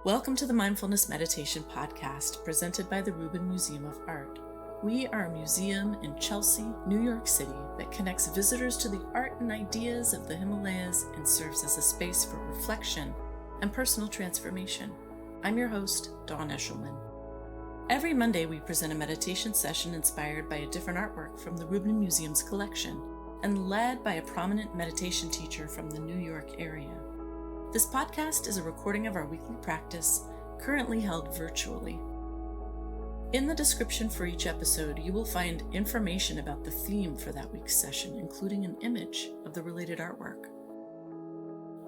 Welcome to the Mindfulness Meditation Podcast presented by the Rubin Museum of Art. We are a museum in Chelsea, New York City that connects visitors to the art and ideas of the Himalayas and serves as a space for reflection and personal transformation. I'm your host, Dawn Eshelman. Every Monday we present a meditation session inspired by a different artwork from the Rubin Museum's collection and led by a prominent meditation teacher from the New York area. This podcast is a recording of our weekly practice, currently held virtually. In the description for each episode, you will find information about the theme for that week's session, including an image of the related artwork.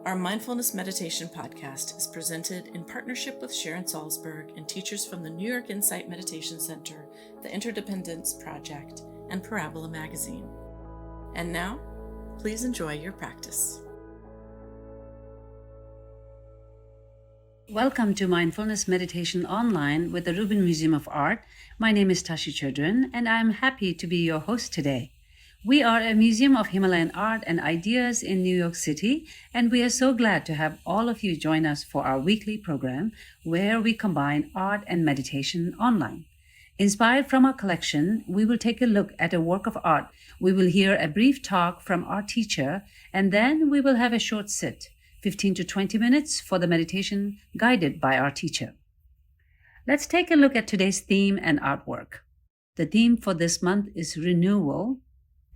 Our Mindfulness Meditation Podcast is presented in partnership with Sharon Salzberg and teachers from the New York Insight Meditation Center, the Interdependence Project, and Parabola Magazine. And now, please enjoy your practice. Welcome to Mindfulness Meditation Online with the Rubin Museum of Art. My name is Tracy Cochran, and I'm happy to be your host today. We are a museum of Himalayan art and ideas in New York City, and we are so glad to have all of you join us for our weekly program where we combine art and meditation online. Inspired from our collection, we will take a look at a work of art. We will hear a brief talk from our teacher, and then we will have a short sit. 15 to 20 minutes for the meditation guided by our teacher. Let's take a look at today's theme and artwork. The theme for this month is Renewal,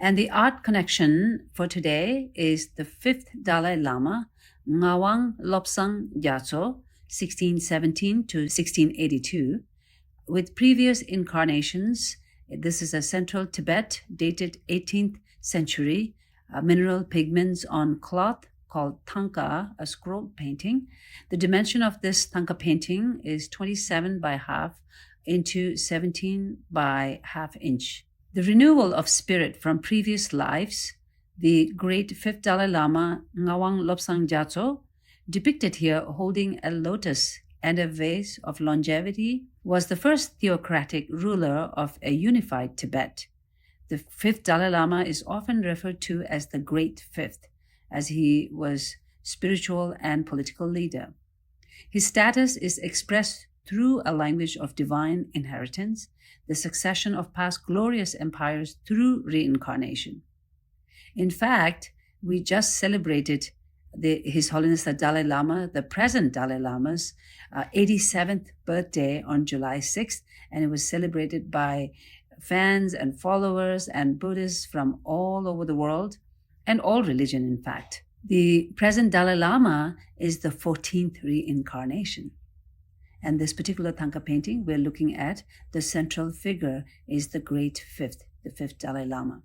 and the art connection for today is the 5th Dalai Lama, Ngawang Lobzang Gyatso, 1617 to 1682, with Previous Incarnations. This is a central Tibet, dated 18th century, mineral pigments on cloth, called Thangka, a scroll painting. The dimension of this Thangka painting is 27 by half into 17 by half inch. The renewal of spirit from previous lives, the great 5th Dalai Lama, Ngawang Lobzang Gyatso, depicted here holding a lotus and a vase of longevity, was the first theocratic ruler of a unified Tibet. The 5th Dalai Lama is often referred to as the Great Fifth, as he was spiritual and political leader. His status is expressed through a language of divine inheritance, the succession of past glorious empires through reincarnation. In fact, we just celebrated His Holiness the Dalai Lama, the present Dalai Lama's 87th birthday on July 6th, and it was celebrated by fans and followers and Buddhists from all over the world, and all religion, in fact. The present Dalai Lama is the 14th reincarnation. And this particular Thangka painting we're looking at, the central figure is the Great Fifth, the 5th Dalai Lama.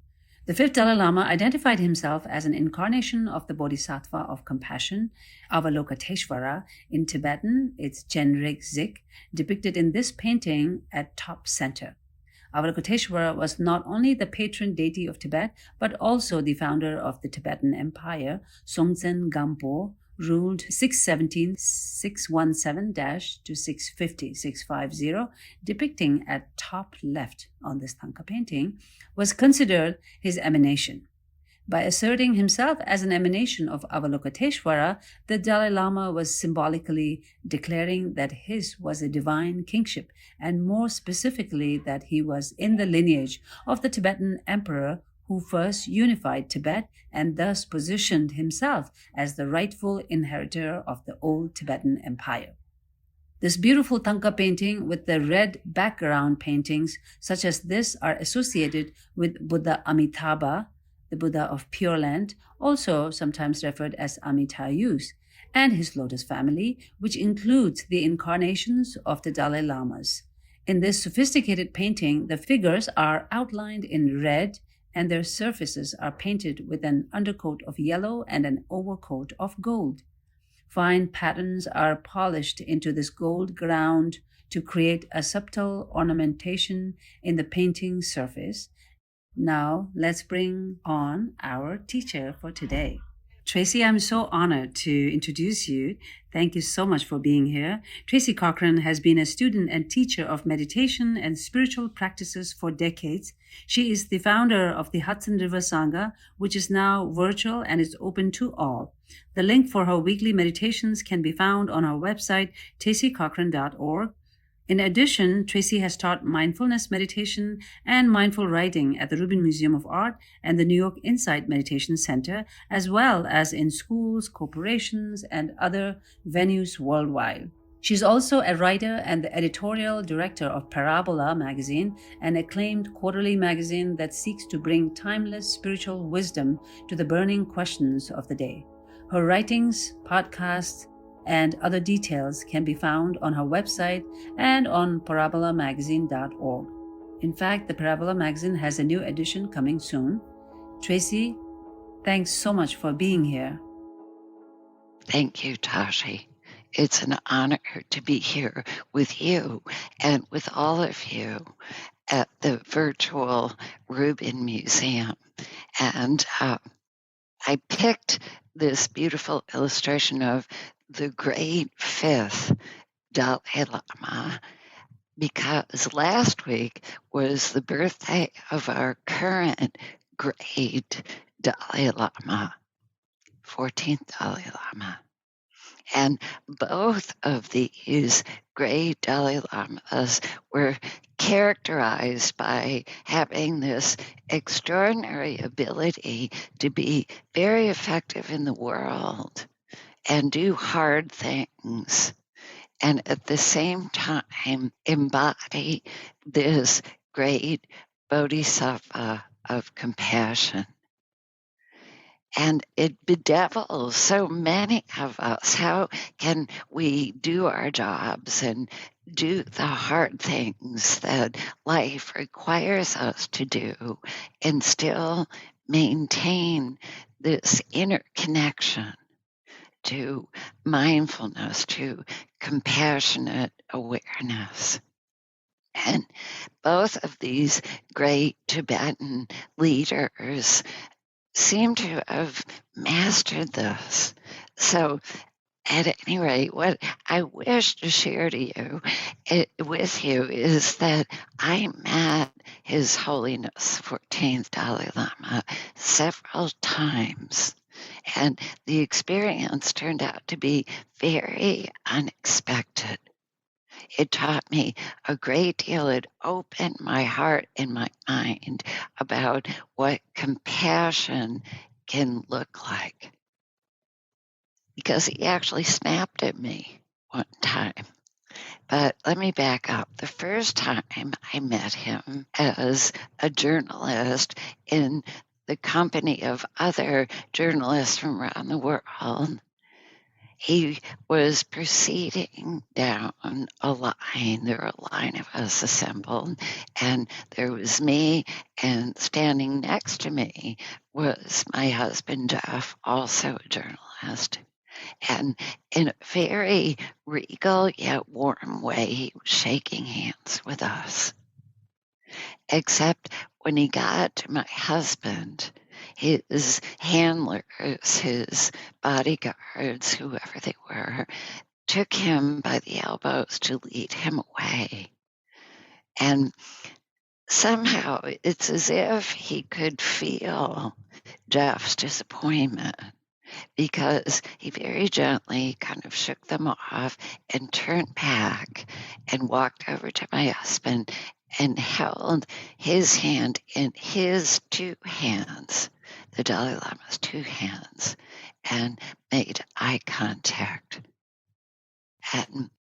The 5th Dalai Lama identified himself as an incarnation of the Bodhisattva of compassion, Avalokiteshvara. In Tibetan, it's Genrig Zik, depicted in this painting at top center. Avalokiteshvara was not only the patron deity of Tibet, but also the founder of the Tibetan Empire. Songtsen Gampo ruled 617-650, depicting at top left on this Thangka painting, was considered his emanation. By asserting himself as an emanation of Avalokiteshvara, the Dalai Lama was symbolically declaring that his was a divine kingship, and more specifically that he was in the lineage of the Tibetan emperor who first unified Tibet and thus positioned himself as the rightful inheritor of the old Tibetan empire. This beautiful Thangka painting with the red background paintings such as this are associated with Buddha Amitabha, the Buddha of Pure Land, also sometimes referred as Amitayus, and his lotus family, which includes the incarnations of the Dalai Lamas. In this sophisticated painting, the figures are outlined in red, and their surfaces are painted with an undercoat of yellow and an overcoat of gold. Fine patterns are polished into this gold ground to create a subtle ornamentation in the painting surface. Now, let's bring on our teacher for today. Tracy, I'm so honored to introduce you. Thank you so much for being here. Tracy Cochran has been a student and teacher of meditation and spiritual practices for decades. She is the founder of the Hudson River Sangha, which is now virtual and is open to all. The link for her weekly meditations can be found on her website, tracycochran.org. In addition, Tracy has taught mindfulness meditation and mindful writing at the Rubin Museum of Art and the New York Insight Meditation Center, as well as in schools, corporations, and other venues worldwide. She's also a writer and the editorial director of Parabola magazine, an acclaimed quarterly magazine that seeks to bring timeless spiritual wisdom to the burning questions of the day. Her writings, podcasts, and other details can be found on her website and on parabolamagazine.org. In fact, the Parabola magazine has a new edition coming soon. Tracy, thanks so much for being here. Thank you, Tashi. It's an honor to be here with you and with all of you at the virtual Rubin Museum. And I picked this beautiful illustration of the great fifth Dalai Lama because last week was the birthday of our current great Dalai Lama, 14th Dalai Lama. And both of these great Dalai Lamas were characterized by having this extraordinary ability to be very effective in the world and do hard things, and at the same time embody this great bodhisattva of compassion. And it bedevils so many of us. How can we do our jobs and do the hard things that life requires us to do and still maintain this inner connection to mindfulness, to compassionate awareness? And both of these great Tibetan leaders seem to have mastered this. So at any rate, what I wish to share to you with you is that I met His Holiness 14th Dalai Lama several times. And the experience turned out to be very unexpected. It taught me a great deal. It opened my heart and my mind about what compassion can look like. Because he actually snapped at me one time. But let me back up. The first time I met him as a journalist in the company of other journalists from around the world, he was proceeding down a line. There were a line of us assembled, and there was me, and standing next to me was my husband, Jeff, also a journalist. And in a very regal yet warm way, he was shaking hands with us. Except when he got to my husband, his handlers, his bodyguards, whoever they were, took him by the elbows to lead him away. And somehow it's as if he could feel Jeff's disappointment, because he very gently kind of shook them off and turned back and walked over to my husband and held his hand in his two hands, the Dalai Lama's two hands, and made eye contact. And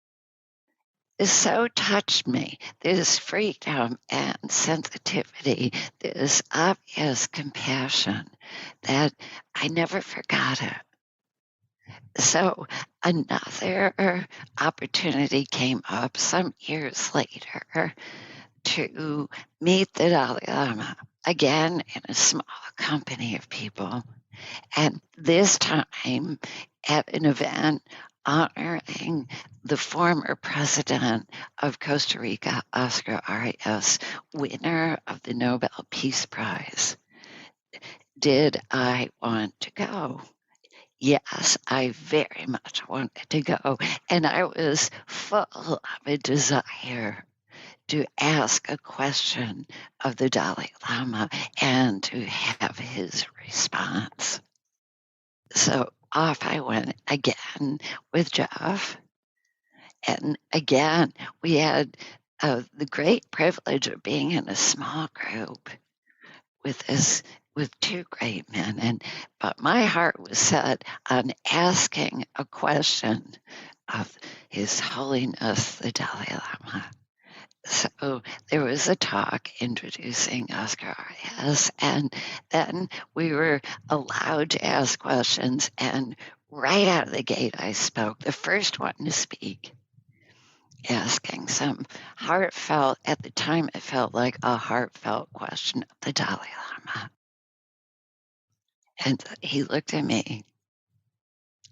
it so touched me, this freedom and sensitivity, this obvious compassion, that I never forgot it. So another opportunity came up some years later to meet the Dalai Lama, again in a small company of people, and this time at an event honoring the former president of Costa Rica, Oscar Arias, winner of the Nobel Peace Prize. Did I want to go? yes, I very much wanted to go. And I was full of a desire to ask a question of the Dalai Lama and to have his response. So off I went again with Jeff. And again, we had the great privilege of being in a small group with two great men. But my heart was set on asking a question of His Holiness the Dalai Lama. So there was a talk introducing Oscar Arias, and then we were allowed to ask questions. And right out of the gate, I spoke, the first one to speak, asking some heartfelt, at the time it felt like a heartfelt question of the Dalai Lama. And he looked at me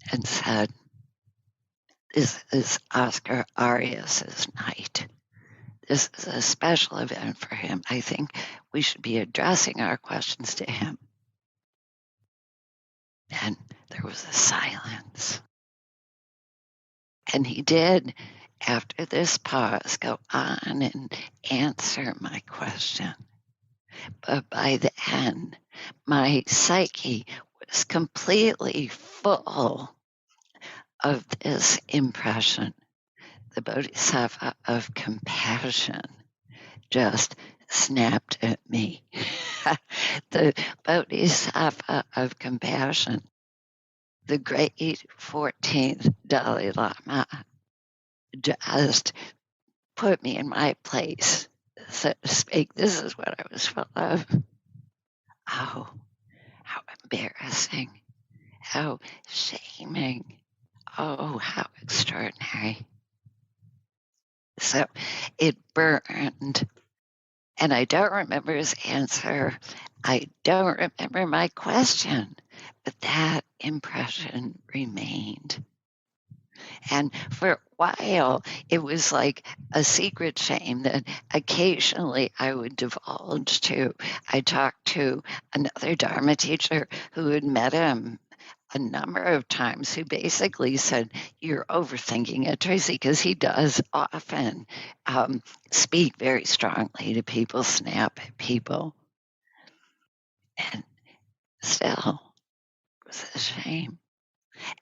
and said, "This is Oscar Arias's night. This is a special event for him. I think we should be addressing our questions to him." And there was a silence. And he did, after this pause, go on and answer my question. But by the end, my psyche was completely full of this impression. The Bodhisattva of compassion just snapped at me. The Bodhisattva of compassion, the great 14th Dalai Lama, just put me in my place, so to speak. This is what I was full of. Oh, how embarrassing. How shaming. Oh, how extraordinary. So it burned. And I don't remember his answer. I don't remember my question, but that impression remained. And for a while, it was like a secret shame that occasionally I would divulge to. I talked to another Dharma teacher who had met him a number of times, who basically said, "You're overthinking it, Tracy," because he does often speak very strongly to people, snap at people. And still, it was a shame.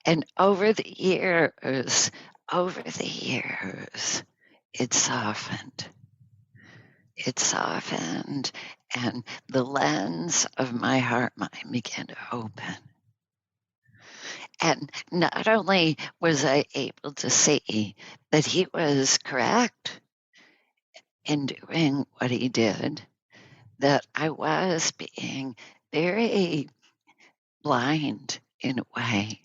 And over the years, it softened. It softened, and the lens of my heart mind began to open. And not only was I able to see that he was correct in doing what he did, that I was being very blind in a way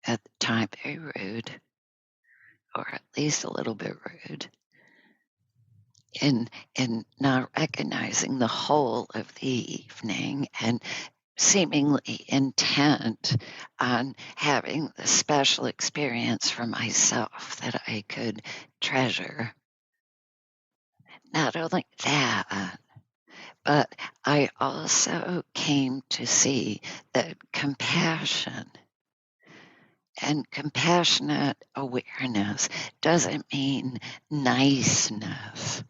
at the time, very rude, or at least a little bit rude, in not recognizing the whole of the evening and seemingly intent on having the special experience for myself that I could treasure. Not only that, but I also came to see that compassion and compassionate awareness doesn't mean niceness.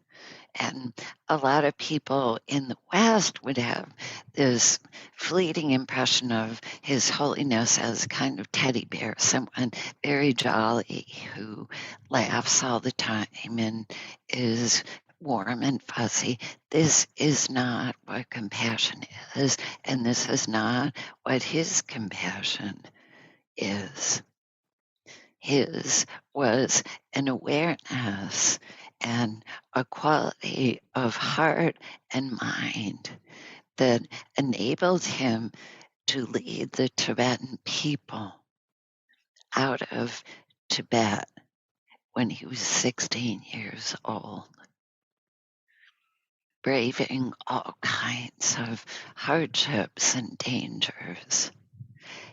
And a lot of people in the West would have this fleeting impression of His Holiness as kind of teddy bear, someone very jolly who laughs all the time and is warm and fuzzy. This is not what compassion is, and this is not what His compassion is. His was an awareness and a quality of heart and mind that enabled him to lead the Tibetan people out of Tibet when he was 16 years old, braving all kinds of hardships and dangers.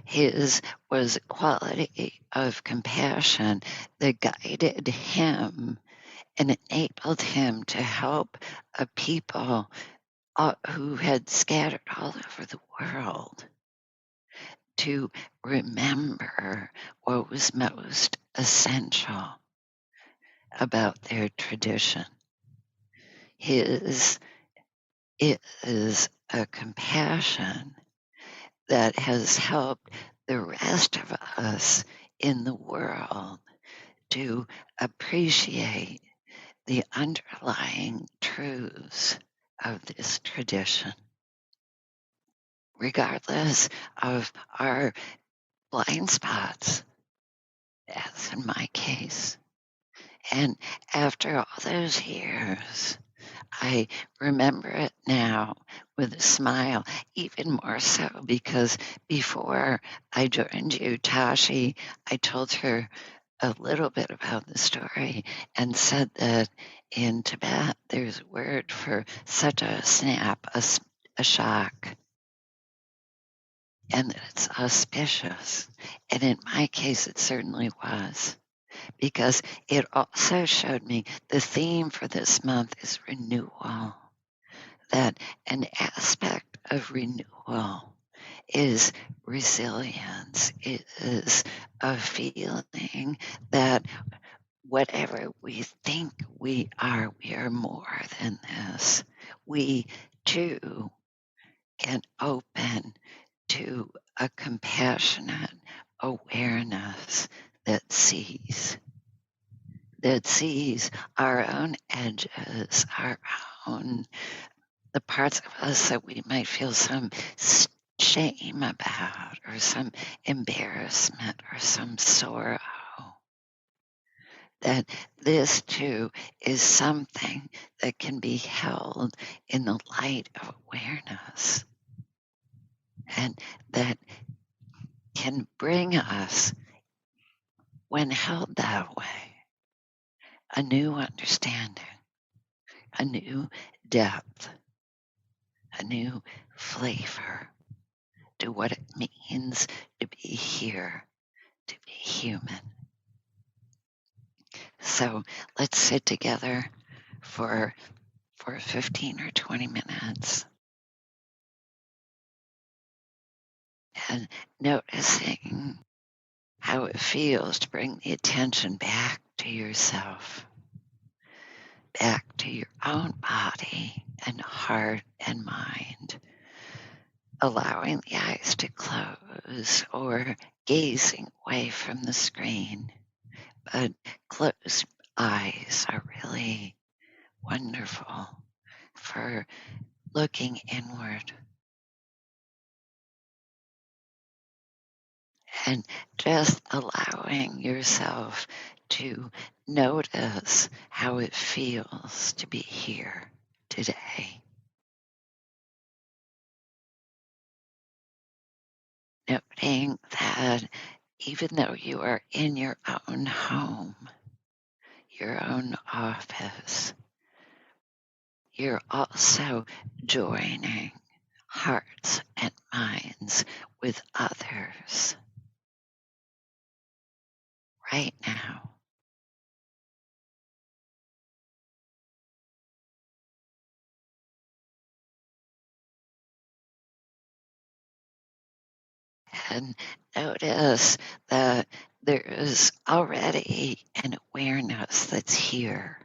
His was a quality of compassion that guided him and enabled him to help a people who had scattered all over the world. to remember what was most essential about their tradition. His is a compassion that has helped the rest of us in the world to appreciate the underlying truths of this tradition, regardless of our blind spots, as in my case. And after all those years, I remember it now with a smile, even more so because before I joined you, Tashi, I told her a little bit about the story and said that in Tibet there's a word for such a snap, a shock, and that it's auspicious. And in my case, it certainly was, because it also showed me the theme for this month is renewal, that an aspect of renewal is resilience. It is a feeling that whatever we think we are more than this. We too can open to a compassionate awareness that sees our own edges, our own, the parts of us that we might feel some shame about, or some embarrassment, or some sorrow. That this too is something that can be held in the light of awareness, and that can bring us, when held that way, a new understanding, a new depth, a new flavor to what it means to be here, to be human. So let's sit together for 15 or 20 minutes and noticing how it feels to bring the attention back to yourself, back to your own body and heart and mind, allowing the eyes to close or gazing away from the screen. But closed eyes are really wonderful for looking inward and just allowing yourself to notice how it feels to be here today. Noting that even though you are in your own home, your own office, you're also joining hearts and minds with others right now. And notice that there is already an awareness that's here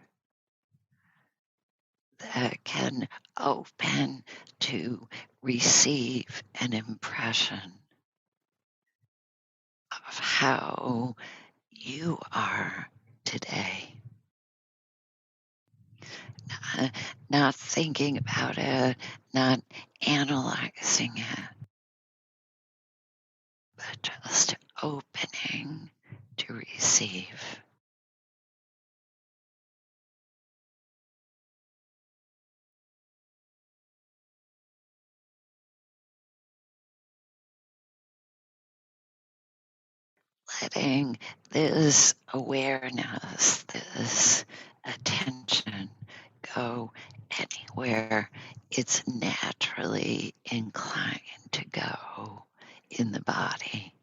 that can open to receive an impression of how you are today. Not thinking about it, not analyzing it, but just opening to receive. Letting this awareness, this attention go anywhere it's naturally inclined to go in the body.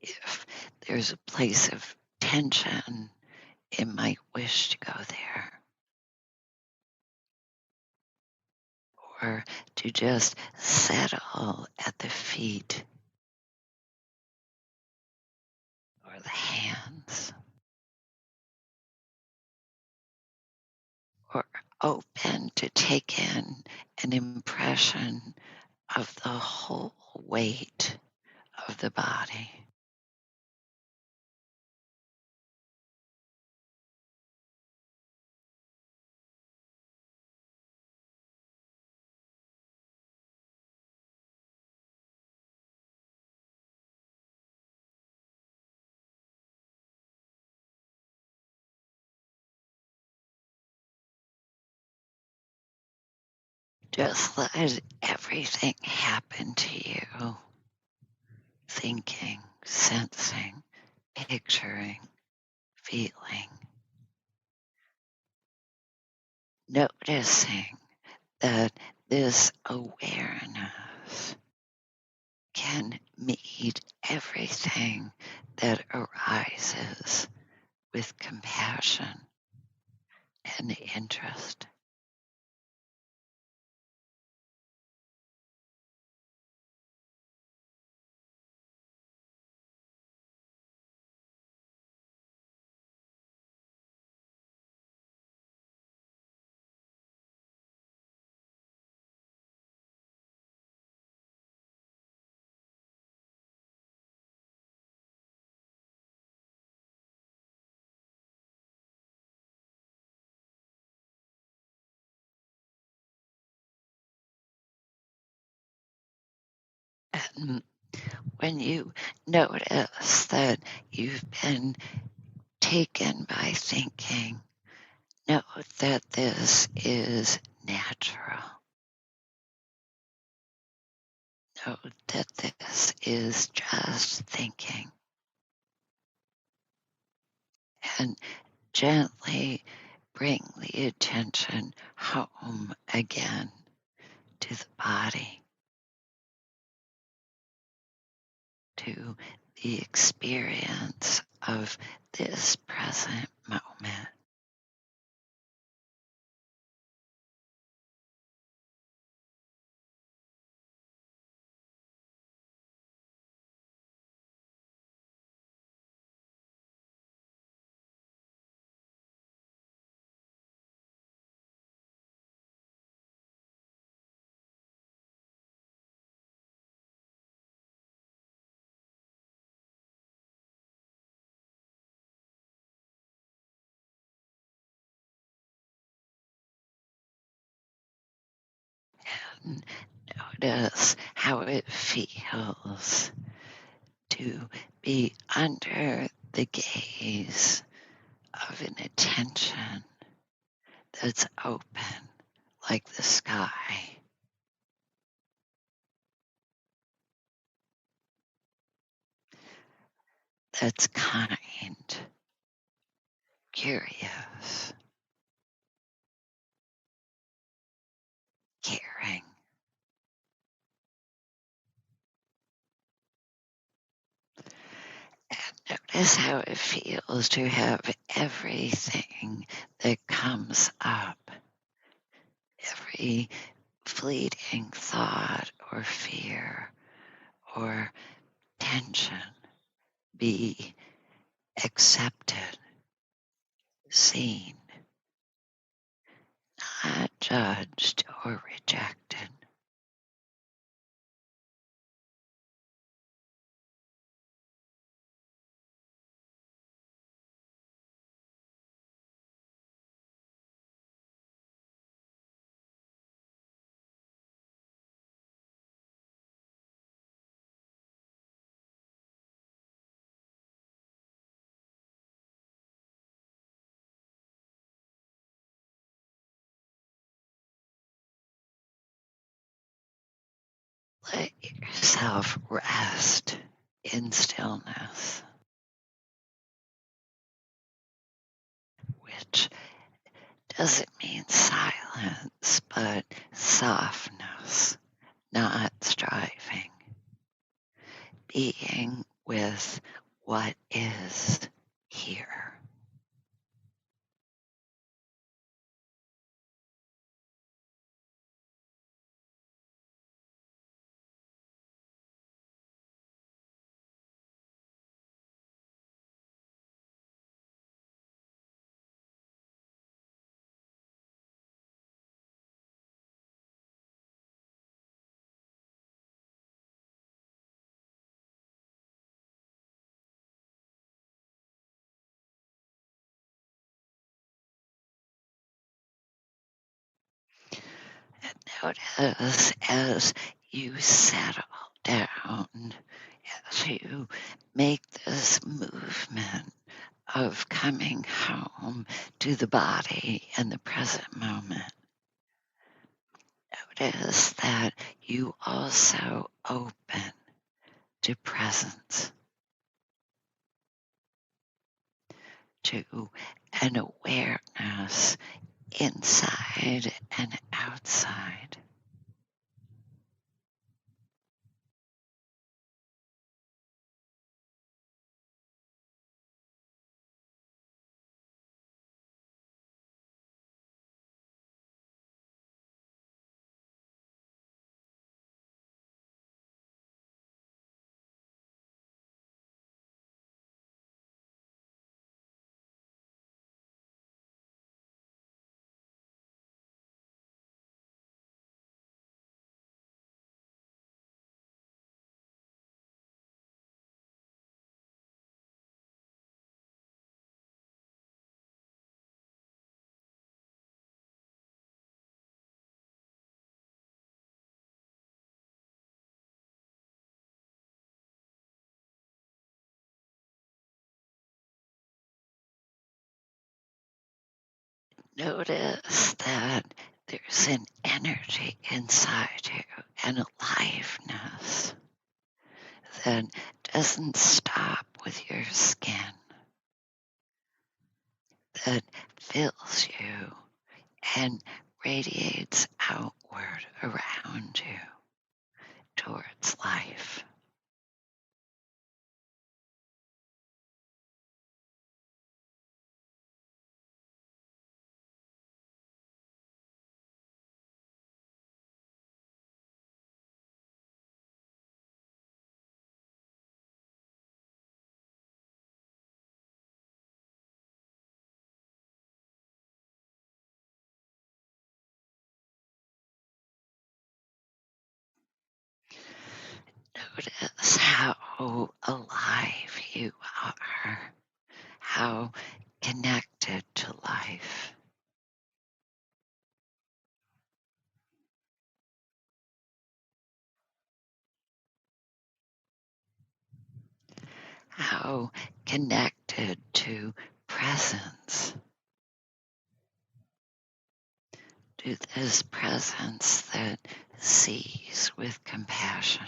If there's a place of tension, it might wish to go there. or to just settle at the feet or the hands, or open to take in an impression of the whole weight of the body. Just let everything happen to you. Thinking, sensing, picturing, feeling. Noticing that this awareness can meet everything that arises with compassion and interest. And when you notice that you've been taken by thinking, note that this is natural. Note that this is just thinking. And gently bring the attention home again to the body, to the experience of this present moment. And notice how it feels to be under the gaze of an attention that's open like the sky. That's kind, curious, caring. And notice how it feels to have everything that comes up, every fleeting thought or fear or tension be accepted, seen, not judged or rejected. Let yourself rest in stillness, which doesn't mean silence, but softness, not striving, being with what is here. Notice as you settle down, as you make this movement of coming home to the body and the present moment. Notice that you also open to presence, to an awareness inside and outside. Notice that there's an energy inside you and aliveness that doesn't stop with your skin, that fills you and radiates outward around you towards life. Notice how alive you are, how connected to life. How connected to presence, to this presence that sees with compassion.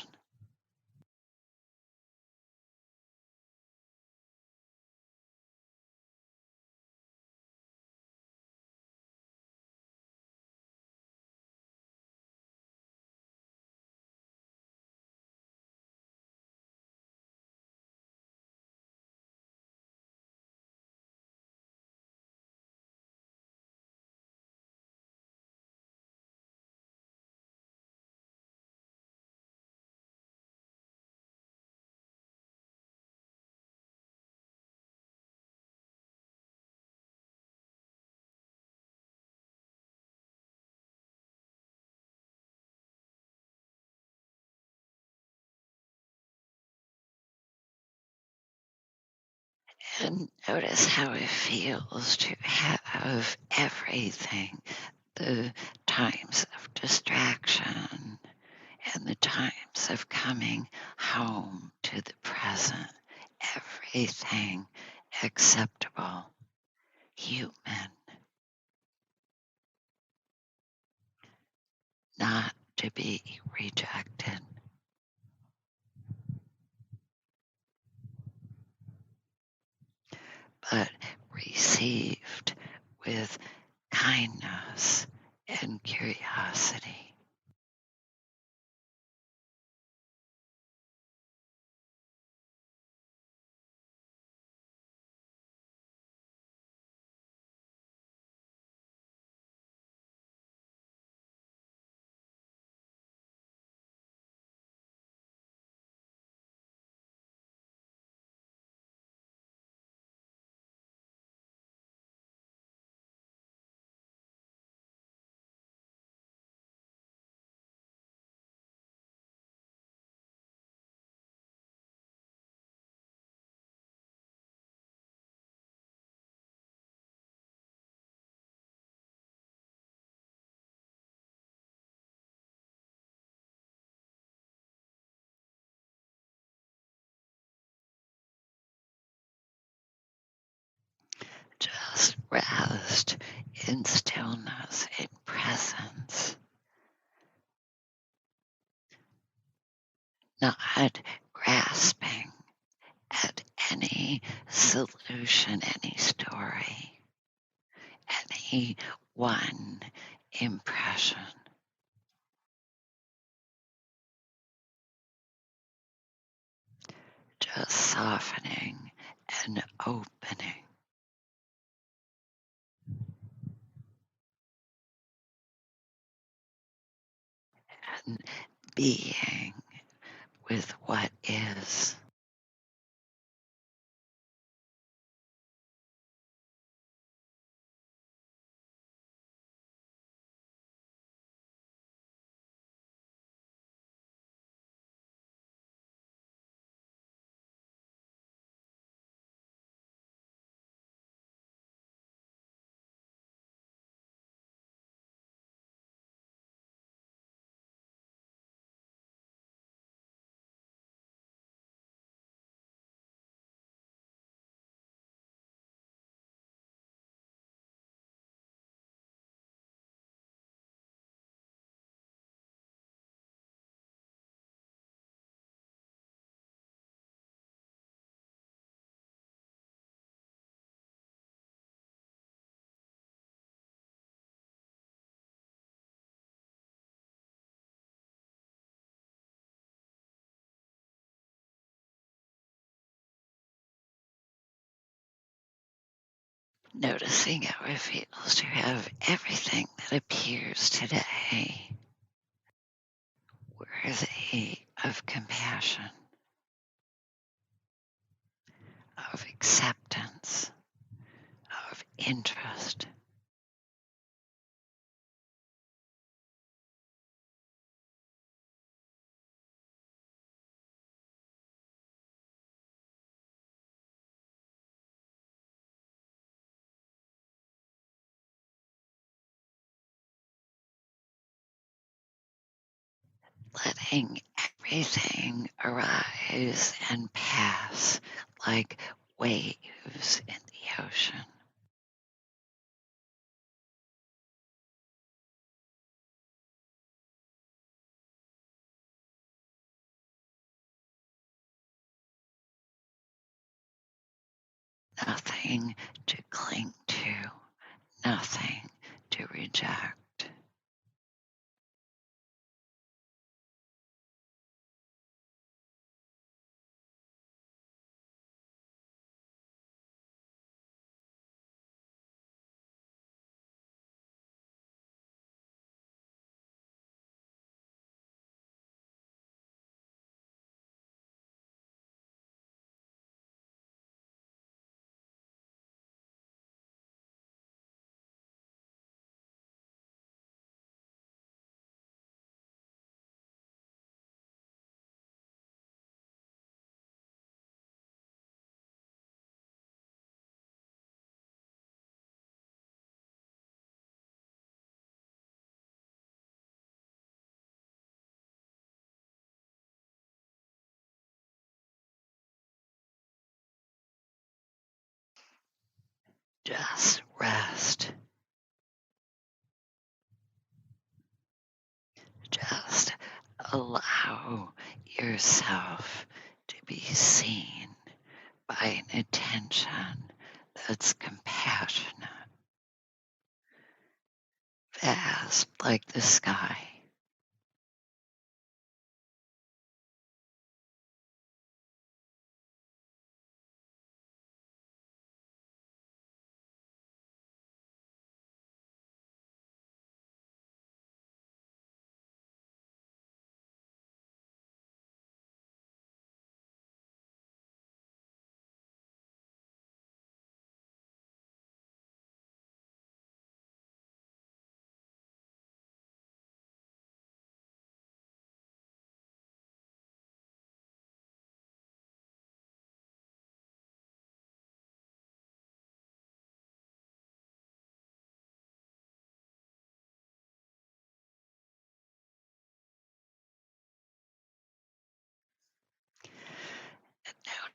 And notice how it feels to have everything, the times of distraction and the times of coming home to the present, everything acceptable, human, not to be rejected. But received with kindness and curiosity. just rest in stillness, in presence, not grasping at any solution, any story, any one impression. Just softening and opening. And being with what is. Noticing how it feels to have everything that appears today worthy of compassion, of acceptance, of interest. Letting everything arise and pass like waves in the ocean. Nothing to cling to, nothing to reject. Just rest. Just allow yourself to be seen by an attention that's compassionate, vast like the sky.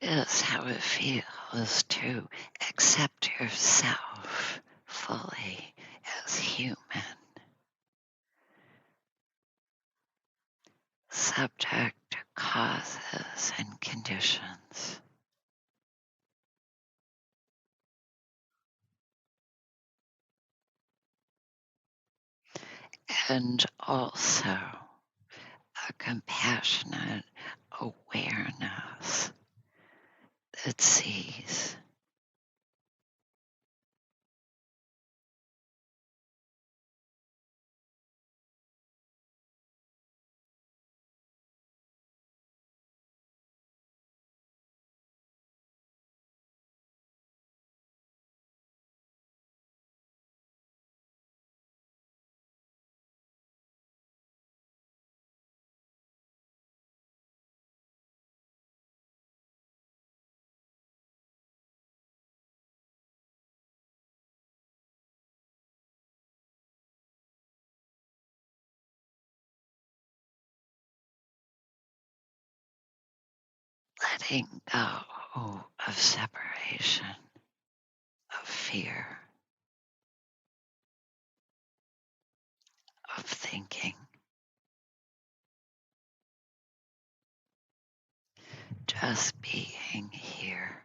Notice how it feels to accept yourself fully as human, subject to causes and conditions. And also a compassionate awareness that sees letting go of separation, of fear, of thinking, just being here.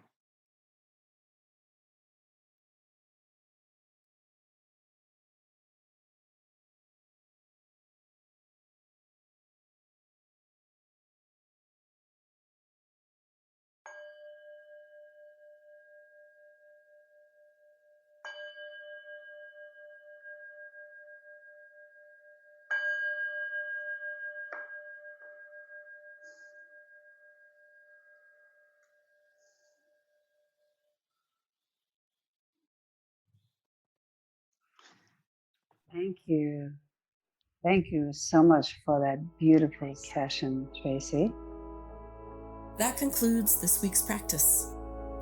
Thank you. Thank you so much for that beautiful session, Tracy. That concludes this week's practice.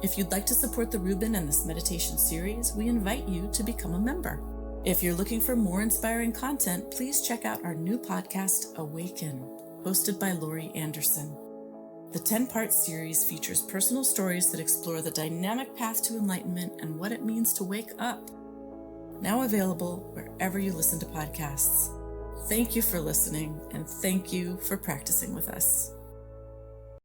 If you'd like to support the Rubin and this meditation series, we invite you to become a member. If you're looking for more inspiring content, please check out our new podcast, Awaken, hosted by Laurie Anderson. The 10-part series features personal stories that explore the dynamic path to enlightenment and what it means to wake up. Now available wherever you listen to podcasts. Thank you for listening, and thank you for practicing with us.